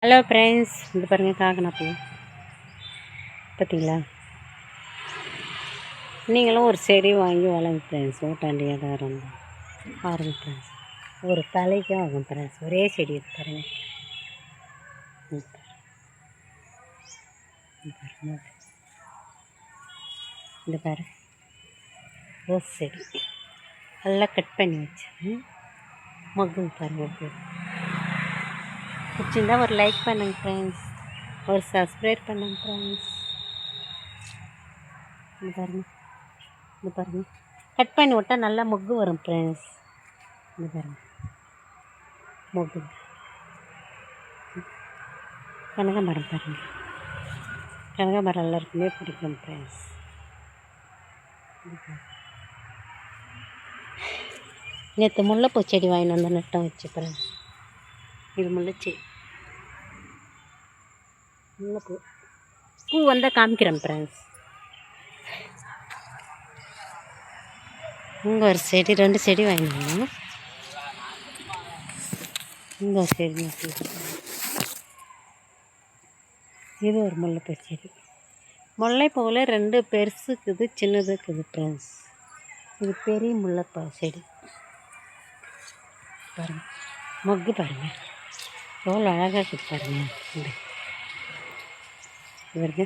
Hello friends, இது பாருங்கள் காக்கனா பூ பார்த்தீங்களா? நீங்களும் ஒரு செடி வாங்கி வளங்க ஃப்ரெண்ட்ஸ். ஓட்டாண்டியாக தான் இருந்தால் பாருங்கள் ஃப்ரெண்ட்ஸ், ஒரு தலைக்கும் ஆகும் ஃப்ரெண்ட்ஸ். ஒரே செடி இது பாருங்கள். இந்த பாரு ரோஸ் செடி நல்லா கட் பண்ணி வச்சேன். மொக்கு பாரு, மொக்கு பிடிச்சிருந்தா ஒரு லைக் பண்ணுங்க ஃப்ரெண்ட்ஸ், ஒரு சப்ஸ்கிரைப் பண்ணுங்க ஃப்ரெண்ட்ஸ். இது பாருங்கள், இது பாருங்கள், கட் பண்ணி விட்டால் நல்லா மொக்கு வரும் ஃப்ரெண்ட்ஸ். இது பாருங்கள் மொக்கு. கனகாமரம் பாருங்கள், கனகாமரம் எல்லாருக்குமே பிடிக்கும் ஃப்ரெண்ட்ஸ். நேற்று முல்லைப்பூ செடி வாங்கிட்டு வந்து நட்டம் வச்சுக்கிறேன். இது முல்லைச்செடி, முல்லைப்பூ பூ வந்தால் காமிக்கிறேன் ஃப்ரெண்ட்ஸ். இங்கே ஒரு செடி, 2 செடி வாங்கினோம். இங்கே ஒரு செடி நட்டு. இது ஒரு முல்லைப்பூ செடி. முல்லைப்பூவில் 2 பெருசு இருக்குது, சின்னது இருக்குது ஃப்ரெண்ட்ஸ். இது பெரிய முல்லைப்பூ செடி பாருங்கள். மொக்கு பாருங்கள் எவ்வளோ அழகாக இருக்குது பாருங்கள். இவருக்கு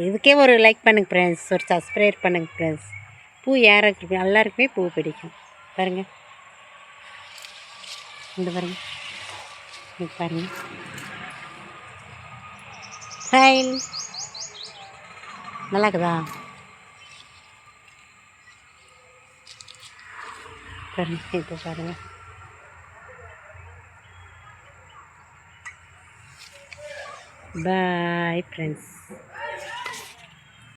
இதுக்கே ஒரு லைக் பண்ணுங்க ஃப்ரெண்ட்ஸ், ஒரு சப்ஸ்கிரைப் பண்ணுங்க ஃப்ரெண்ட்ஸ். பூ யாருக்கு எல்லாருக்குமே பூ பிடிக்கும் பாருங்கள். இந்த பாருங்கள், இது பாருங்கள் ஃபைல் நல்லா இருக்குதா பாருங்கள். இப்போ பாருங்கள். Bye friends.